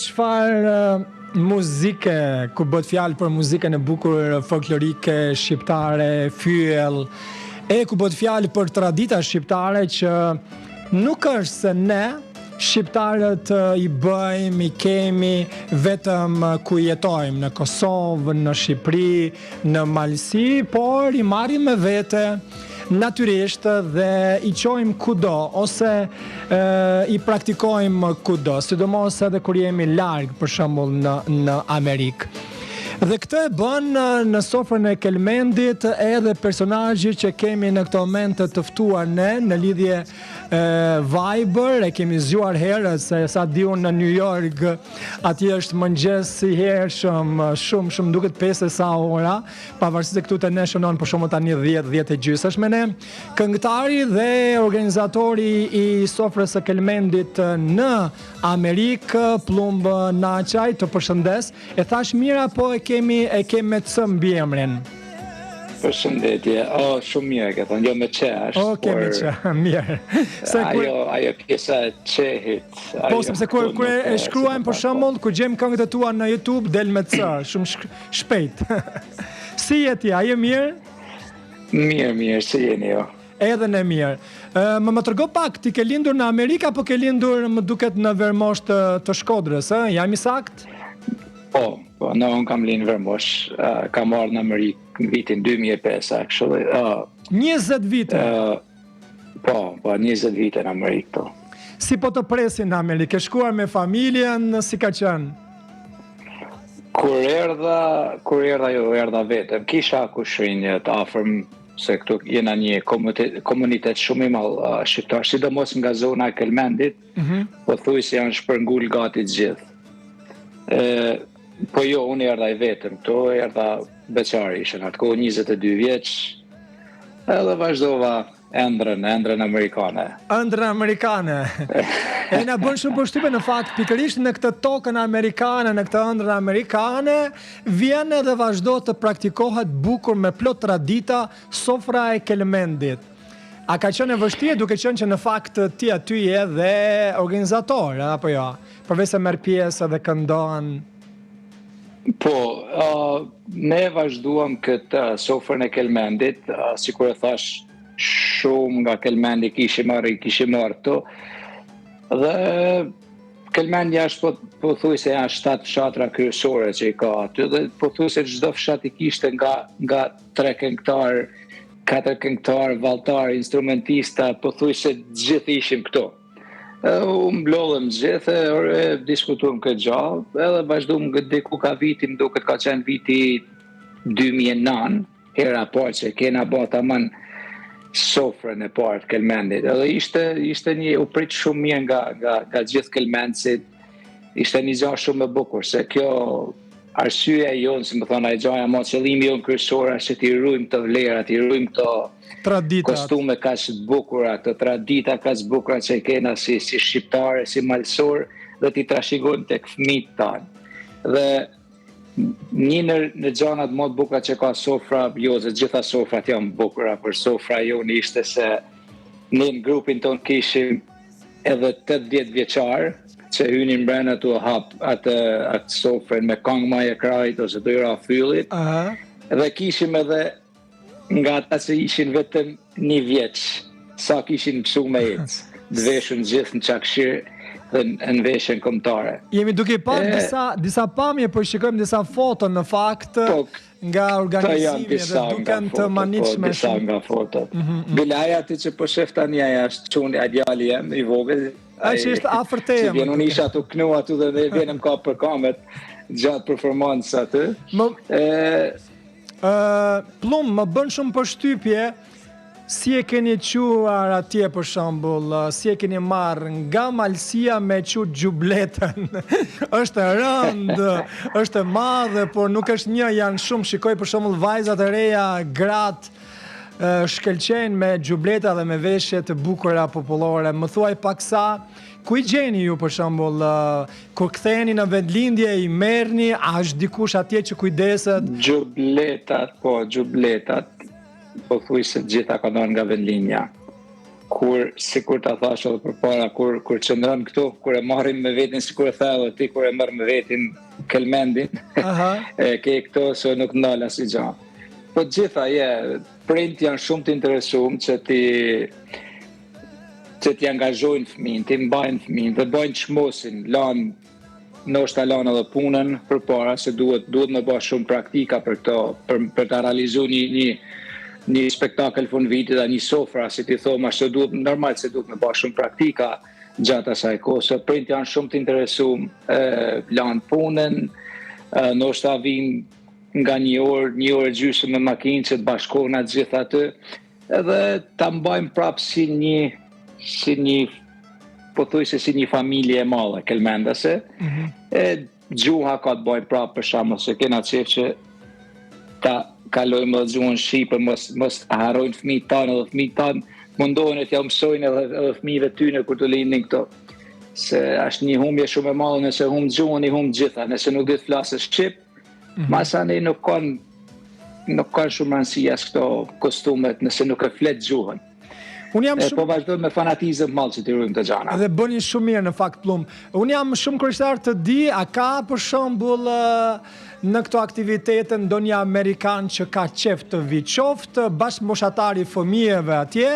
çfarë muzike, kur bëhet fjalë për muzikën e bukur folklorike shqiptare, fyell, ku bëhet fjalë për tradita shqiptare që nuk është se ne shqiptarët i bëjmë, i kemi vetëm ku jetojmë, në Kosovë, në Shqipëri, në Malësi, por i marrim me vete natyrisht dhe i qojmë kudo, ose i praktikojmë kudo, sidomos edhe kur jemi larg, për shembull në Amerikë. Dhe këtë e bën në sofrën e Kelmendit edhe personazhi që kemi në këtë moment të ftuar ne në lidhje Viber, e kemi zgjuar herët se sa diu në New York atje është mëngjes i hershëm, shumë duket 5 sa ora, pavarësisht se këtu te ne shënon për shkakun tani 10:30 është me ne. Këngëtari dhe organizatori i sofrës së Kelmendit në Amerikë, Plumb Naçaj, të përshëndes. E thash mirë apo e kemi me C mbi emrin? Përshëndetje. Shumë mirë ke thënë, jo me ç është. Me ç, mirë. Ajo pjesa e ç-hit. Po, sepse kur e shkruajmë për shembull, kur gjejmë këngët e tua në YouTube del me C, shumë shpejt. Si je ti? A je mirë? Mirë, si jeni jo? Edhe ne mirë. Më tregon pak, ti ke lindur në Amerikë apo ke lindur, më duket, në Vermosh të Shkodrës, jam i sakt? Po, unë kam linë Vermosh, kam marrë në Amerikë në vitin 2005, actually. 20 vite? Po, 20 vite në Amerikë, po. Si po të presin në Amerikë? Ke shkuar me familjen, si ka qenë? Kur erdha vetëm, kisha kushrinje të afërm, se këtu jena një komunitet shumë i madh shqiptar, sidomos nga zona e Kelmendit, po thuj se janë shpërngul gati të gjithë. Po jo, unë erdha i vetëm, këto erdha beqari, ishen atë kohë 22 vjeç, edhe vazhdova ëndrën amerikane. Ëndrën amerikane. E na bën shumë përshtypje në fakt, pikërisht në këtë tokën amerikane, në këtë ëndrën amerikane, vjen edhe vazhdo të praktikohet bukur me plot tradita sofra e Kelmendit. A ka qenë e vështirë, duke qenë që në fakt ti aty je dhe organizator, apo jo? Përveç se merr pjesë dhe këndon. Po, ne vazhduam këtë sofrën e Kelmendit, sikur e thash, shumë nga Kelmendi kishim marrë këto, dhe Kelmendi është po thuj se janë 7 fshatra kryesore që i ka aty, dhe po thuj se çdo fshat i kishte nga 3 këngëtar, 4 këngëtar, valltar, instrumentista, po thuj se gjithë ishim këto. Unë mblodhem gjithë, diskutuam këtë gjallë, edhe vazhduam diku ka viti, më duket ka qenë viti 2009, hera parë që kena bërë tamam sofrën e parë të Kelmendit. Edhe ishte një u prit shumë mirë nga gjithë kelmendësit, ishte një gjë shumë e bukur, se kjo arsyeja jonë, si më thonë, ai gjaja më qëllimi jonë kryesor është që t'i rujmë të vlerat, t'i rujmë të traditat, kostume kaq të bukura, të tradita kaq të bukura që kena si shqiptare, si malësor, dhe t'i trashëgojmë tek fëmijët tanë. Dhe një në gjanat më të bukura që ka sofra, jo se gjitha sofrat janë bukura, për sofra jonë ishte se ne në grupin tonë kishim edhe 80 vjeçar, që hynin brenda tu hap atë sofrën me këngë maje krajt ose dyra fyllit. Dhe kishim edhe nga ata që ishin vetëm 1 vjeç, sa kishin mësu me ecë. Dveshën gjithë në çakshir dhe në veshën kombëtare. Jemi duke parë disa pamje, po shikojmë disa foto në fakt nga organizimi dhe duken të manitshme. Disa nga fotot. Bilaja ti që po shef tani aja është çuni djali im i vogël. Ai që është afër teje. Vjen unë isha tu knu aty dhe vjenem ka për kamet gjatë performancës aty. Plumb, më bën shumë përshtypje si e keni quar atje për shembull, si e keni marrë nga Malësia me qutë gjubletën. Është rëndë, është e madhe, por nuk është një, janë shumë. Shikoj për shembull vajzat e reja, gratë, shkelqejnë me gjubleta dhe me veshje të bukura popullore. Më thuaj paksa, ku i gjeni ju për shembull, kur ktheheni në vendlindje i merrni, a është dikush atje që kujdeset? Gjubletat, po thuj se gjitha ka ndonë nga vendlinja. sikur ta thash edhe përpara, kur qëndron këtu, kur e marrim me veten sikur e thellë ti, kur e merr me veten kelmendin, ke këto se nuk ndal asnjë gjë. Po gjitha, prind janë shumë të interesuar që ti angazhojnë fëmijën, ti mbajnë fëmijën dhe bëjnë çmosin, ndoshta lanë edhe punën përpara se duhet me bëj shumë praktika për këto, për ta realizuar një spektakël fund viti dhe një sofra, si ti thoma, normal se duhet me bëj shumë praktika gjatë asaj kohë, se prind janë shumë të interesuar, lanë punën, ndoshta vinë nga një orë gjysmë me makinë që të bashkohen atë gjithë aty, edhe ta mbajmë prapë si një pothuajse si një familje e madhe kelmendase. Gjuha ka të bëjë prapë për shembull se kena qef që ta kalojmë dhe gjuhën shqipe, mos harrojnë fëmijët tanë, edhe fëmijët tanë mundohen e t'ja mësojnë edhe fëmijëve tyne kur të lindin këto. Se është një humbje shumë e madhe, nëse humb gjuhën, i humb gjitha. Nëse nuk di të flasësh shqip, masani nuk kanë shumë rëndësi as këto kostumet nëse nuk e flet gjuhën. Po vazhdojmë me fanatizëm mallë që t'i rujmë të gjana. Dhe bëni shumë mirë në fakt Plum. Unë jam shumë kryestar të di, a ka për shembull në këto aktivitete ndonjë amerikan që ka qef të vi, qoftë bashkëmoshatari i fëmijëve atje,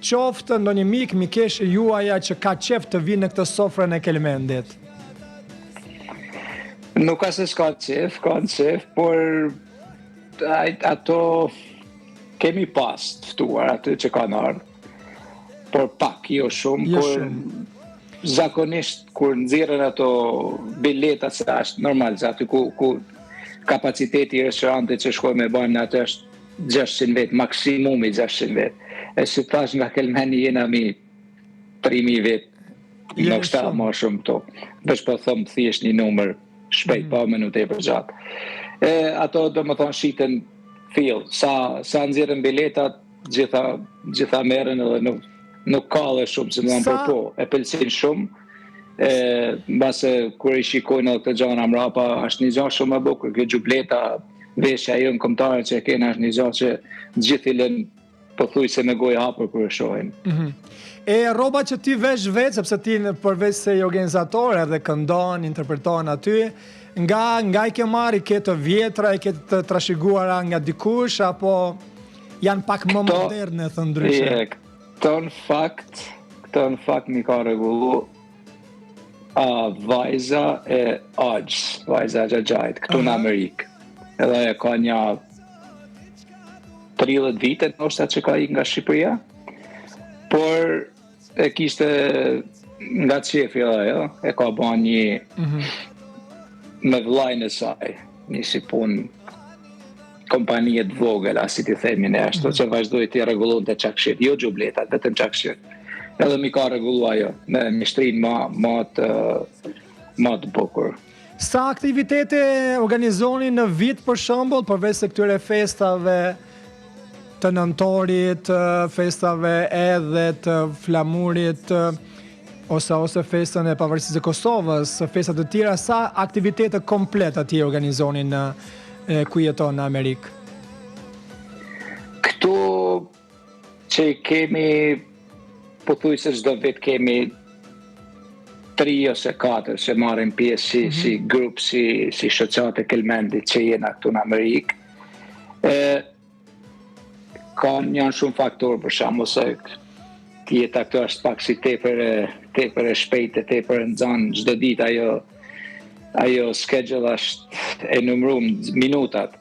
qoftë ndonjë mikeshë juaja që ka qef të vi në këtë sofrën e kelmendit? Nuk ka se s'ka qef, por ato kemi pas të ftuar aty që kanë ardhur. Por pak, jo shumë, zakonisht kur nxjerrin ato biletat se është normal, se aty ku kapaciteti i restorantit që shkojmë me banë atë është 600 vet, maksimumi 600 vet. E si thash nga kelmeni jena mi 3000 vet, nuk shta më shumë këto. Veç po thëmë thjesht një numër shpejt, pa më nuk e për gjatë. Ato do më thonë shiten fill, sa nxjerrin biletat, gjitha merren edhe nuk ka dhe shumë, që më dhamë po, e pëlqen shumë, mbase kur i shikojnë edhe këtë gjana mrapa, është një gjë shumë e bukur, kjo gjubleta, veshja jonë kombëtare që e kena, është një gjë që gjithë i lënë pothuajse me gojë hapur kur e shohin. E rroba që ti vesh vetë, sepse ti përveç se i organizator edhe këndon, interpreton aty, nga i ke marrë, i ke të vjetra, i ke të trashëguara nga dikush, apo janë pak më moderne, thënë ndryshe? Këto në fakt mi ka rregullu vajza e Agjës, vajza Xhaxhait, këtu në Amerikë. Edhe e ka një 30 vite, ndoshta që ka ikë nga Shqipëria, por e kishte nga qefi ajo, e ka bën një me vllajën e saj, një si punë kompanijet vogël, si ti themi ne ashtu, që vazhdoj të rregullon të çakshit, jo gjubletat, vetëm çakshit. Edhe mi ka rregullu ajo, me mishtrinë ma të bukur. Sa aktivitete organizoni në vit për shembull, përveç se këtyre festave të nëntorit, festave edhe të flamurit, ose festën e pavarësisë së Kosovës, festat të tjera, sa aktivitete komplet atje organizoni ku jeton në Amerikë? Këtu që kemi, pothuajse çdo vit kemi 3 ose 4 që marrin pjesë si grup, si shoqate kelmendit që jena këtu në Amerikë. Janë shumë faktorë, për shembull se jeta këtu është pak si tepër e shpejtë, tepër e nxanë çdo ditë ajo schedule është e numëruar minutat,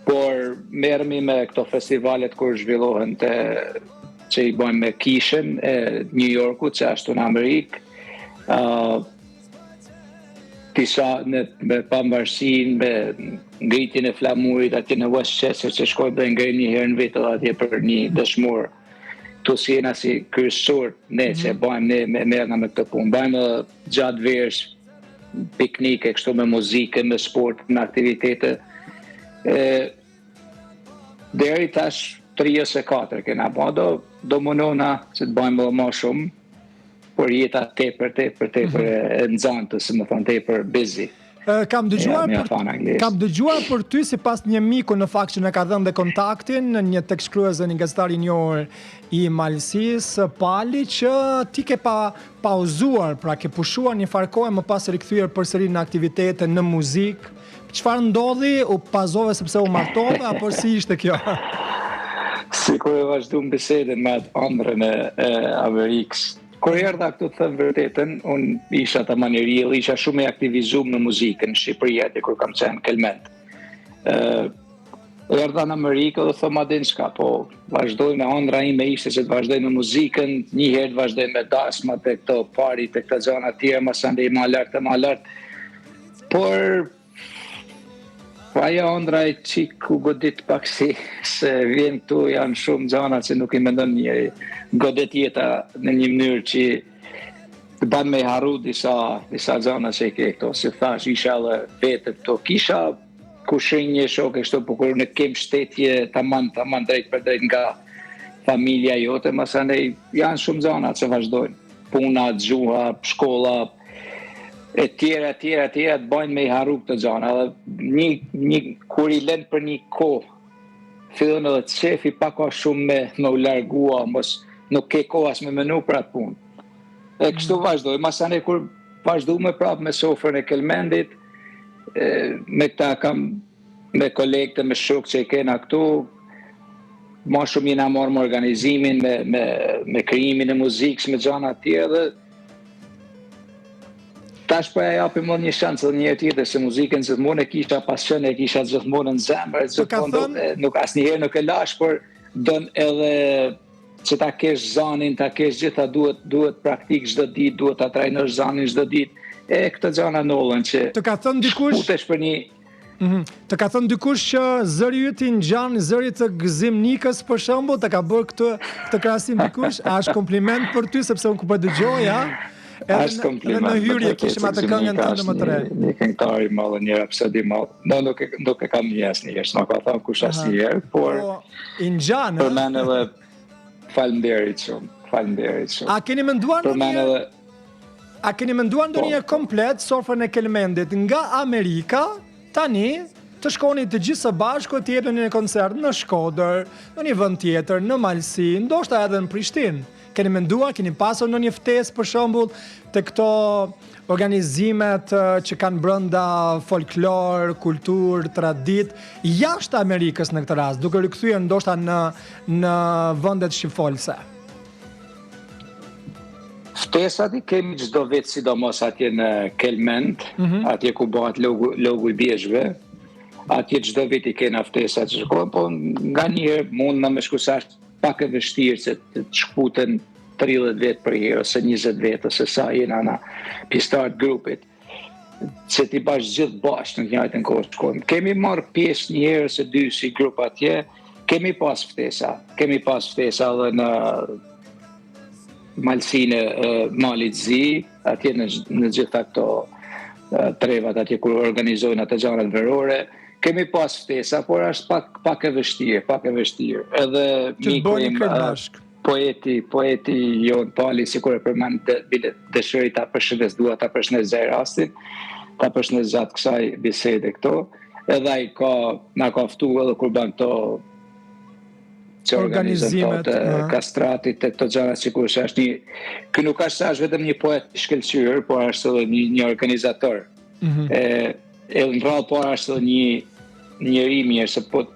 por merremi me këto festivalet kur zhvillohen që i bëjmë me kishën e New Yorkut, që ashtu në Amerikë, disa me pambarësinë, me ngritjen e flamurit atje në Westchester, që shkojmë dhe ngrijmë një herë në vit edhe atje për një dëshmor. Tu si jena si kryesor ne që bëjmë ne merrna me këtë punë. Bëjmë gjatë verës piknike, kështu me muzikë, me sport, me aktivitete. Deri tash 3 ose 4 kena bë, do munona që të bëjmë më shumë, por jeta tepër e nxantë, si më thonë, tepër busy. Kam dëgjuar për ty si pas një miku në fakt që në ka dhënë dhe kontaktin, një tekstshkruese, një gazetar i njohur i Malësisë, Pali, që ti ke pauzuar, pra ke pushuar një farë kohë më pas rikthyer përsëri në aktivitete në muzikë. Çfarë ndodhi? U pazove sepse u martove apo si ishte kjo? Sikur e vazhduam bisedën me atë ëndrrën e Amerikës. Kur erdha këtu të thëmë vërtetën, unë isha të manjerill, isha shumë e aktivizum në muzikën në Shqipëri, aty kur kam qenë Kelmend. Erdha në Amerikë dhe thëmë adin shka, po vazhdoj me ëndra ime ishte që të vazhdoj me muzikën, njëherë të vazhdoj me dasma të këto pari, të këto gjana tjera, më sande i ma lartë. Por ajo ëndra i qik u godit pak si se vjen këtu janë shumë gjana që nuk i mendon njëri. Godet jeta në një mënyrë që të ban me haru disa gjana që i ke këto. Si thash, isha dhe vetë këto. Kisha kushinje shok e kështu, po kur në kem shtetje taman drejt për drejt nga familja jote, masanej janë shumë gjana që vazhdojnë. Puna, gjuha, shkolla, e tjera të bajnë me i haru këtë gjana. Një kur i lënë për një kohë, fillon edhe të shefi pa ka shumë me u largua, mos nuk ke kohë as me menu për atë punë. E kështu vazhdoj. Masane kur vazhdu me prapë me sofrën e Kelmendit, me këta kam me kolegët, me shok që i kena këtu, ma shumë jena marrë me organizimin, me krijimin e muzikës, me gjana tjera dhe tash për e japim më një shansë dhe një tjetër se muzikën gjithmonë e kisha pasion, e kisha gjithmonë në zemër, nuk asnjëherë nuk e lash, por don edhe që ta kesh zanin, ta kesh gjitha duhet praktik çdo ditë, duhet ta trajnosh zanin çdo ditë. E këtë gjana nollën që të ka thënë dikush për një të ka thënë dikush që zëri yt i ngjan zëri të Gëzimnikës për shembull, të ka bërë këtë krahasim dikush, a është kompliment për ty sepse unë ku po dëgjoj, Ashtë kompliment. Në hyrje kishim atë këngën tënde më të re. Një këngëtar i madh, një rapsod i madh. Nuk e kam një asnjëherë, s'ma ka thënë kush asnjëherë, por i ngjan. Për mend edhe faleminderit shumë. A keni menduar ndonjëherë komplet sofrën e Kelmendit nga Amerika tani të shkoni të gjithë së bashku të jepni një koncert në Shkodër, në një vend tjetër, në Malsi, ndoshta edhe në Prishtinë? Keni menduar, keni pasur në një ftesë për shembull të këto organizimet që kanë brenda folklor, kulturë, traditë, jashtë Amerikës në këtë rast, duke rikthyer ndoshta në vendet shqifolse? Ftesat i kemi çdo vit, sidomos atje në Kelmend, atje ku bëhet logu i bjeshve, atje çdo vit i kena ftesat që shkojnë, po nga njëherë mund në me shkusash pak e vështirë që të shkputen 30 vetë për herë, ose 20 vetë, ose sa jena na pjesëtar të grupit, që t'i bash gjithë bashkë në njëjtën kohë shkojmë. Kemi marrë pjesë një herë ose dy si grup atje, kemi pas ftesa edhe në Malsinë Malit Zi, atje në gjitha këto trevat atje kur organizojnë atë gjanat verore. Kemi pas ftesa, por është pak e vështirë. Edhe miku im poeti Jon Pali, sikur e përmend, dëshiroj ta përshëndes, dua ta përshëndes rastin, ta përshëndes gjatë kësaj bisede këto. Edhe ai na ka ftuar edhe kur ban këto që organizimet kastratit të këto gjana, sikur është kë nuk është vetëm një poet i shkëlqyer, por është edhe një organizator. E në rrallë parë është edhe njëri mirë, se po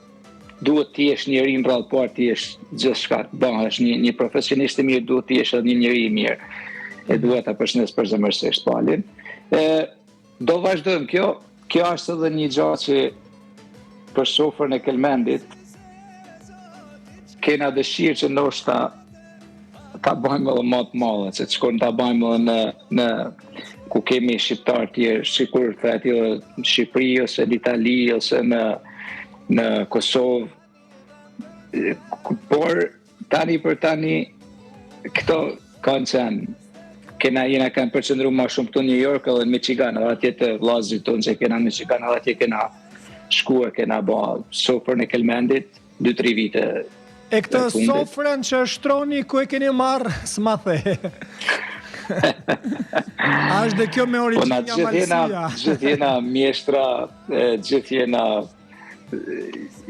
duhet të jesh njëri në rrallë parë, të jesh gjithçka të bëhesh, një profesionist i mirë duhet të jesh edhe një njëri i mirë. E duhet ta përshëndes përzemërsisht Palin. Do vazhdojmë kjo është edhe një gjë që për sofrën e Kelmendit kena dëshirë që ndoshta ta bëjmë edhe më të madhe, që të shkojmë ta bëjmë edhe në ku kemi shqiptarë tjerë, sikur thati në Shqipëri ose në Itali ose në Kosovë. Por tani për tani këto kanë qenë jena kanë përqendruar më shumë këtu në New York edhe në Michigan, edhe atje të vllazërit tonë që kena në Michigan, edhe atje kena shkuar, kena bërë sofrën e Kelmendit 2-3 vite. E këtë sofrën që shtroni, ku e keni marrë, s'ma the. A është dhe kjo me origjinë nga Malësia? Gjithë jena mjeshtra, gjithë jena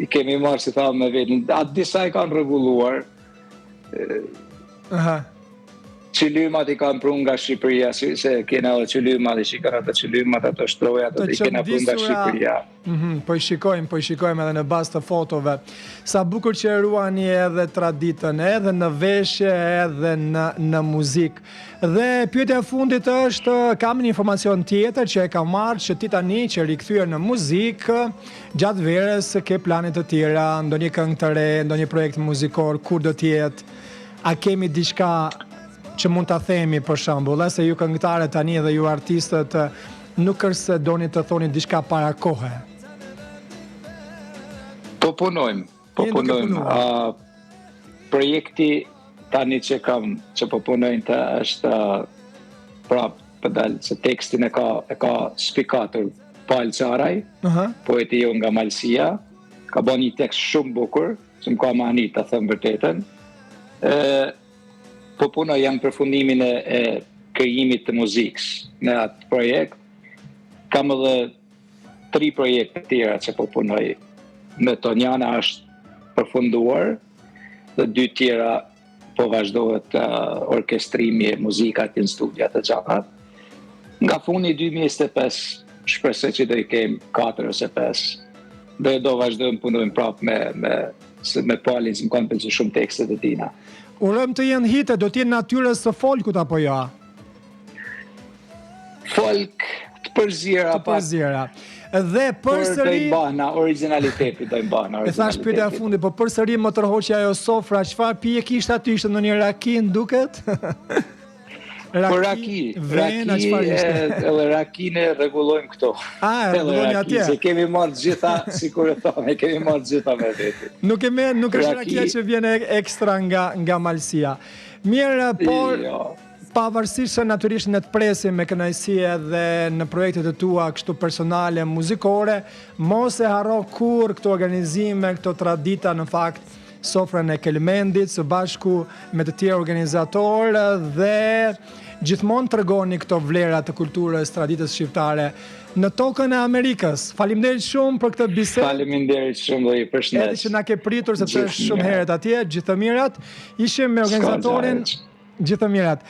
i kemi marrë si thamë me vetën. Atë disa i kanë rregulluar. Qylymat i kanë prun nga Shqipëria, se kena edhe qylymat, i shikon ato qylymat, ato shtrojat, i kena prun nga Shqipëria. Po i shikojmë edhe në bazë të fotove. Sa bukur që ruani edhe traditën, edhe në veshje, edhe në muzikë. Dhe pyetja e fundit është, kam një informacion tjetër që e kam marrë që ti tani që rikthyer në muzikë, gjatë verës ke plane të tjera, ndonjë këngë të re, ndonjë projekt muzikor, kur do të jetë? A kemi diçka që mund të themi për shembull, se ju këngëtarët tani dhe ju artistët nuk është se doni të thoni diçka para kohe? Po punojmë. Projekti tani që po punojnë të është përdal se tekstin e ka spikatur Pal Qaraj, poeti jo nga Malësia, ka bën një tekst shumë bukur, që më ka manit të thëmë vërtetën. Po punoj jam përfundimin e krijimit të muzikës në atë projekt. Kam edhe 3 projekte tjera që po punoj. Në Tonjana është përfunduar dhe 2 tjera po vazhdohet orkestrimi e muzikat në studia të gjata. Nga fundi 2025 shpresoj që do i kem 4 ose 5. Dhe do vazhdojmë punojmë prapë me Palin, më kanë pëlqyer shumë tekstet e tina. Urojmë të jenë hite, do t'jenë natyrës së folkut apo jo? Folk të përzira. Të përzira. Dhe përsëri... do i bana, originaliteti do i bana. E thash pyetja e fundit, po përsëri më tërhoqja ajo sofra, çfarë pije kishte aty, ishte ndonjë rakin, duket? Raki, edhe rakin e rregullojmë këto. E rregullojmë atje. Se kemi marrë gjitha, sikur e thonë, kemi marrë gjitha me veti. Nuk është rakia që vjen ekstra nga Malësia. Mirë, por pavarësisht se natyrisht ne të presim me kënaqësi edhe në projektet e tua kështu personale, muzikore, mos e harro kur këto organizime, këto tradita në fakt sofrën e Kelmendit së bashku me të tjerë organizatorë dhe gjithmonë tregoni këto vlera të kulturës, traditës shqiptare në tokën e Amerikës. Faleminderit shumë për këtë bisedë. Faleminderit shumë dhe i përshëndes. Edhe që na ke pritur sepse është shumë herët atje, gjithë të mirat. Ishim me organizatorin, gjithë të mirat.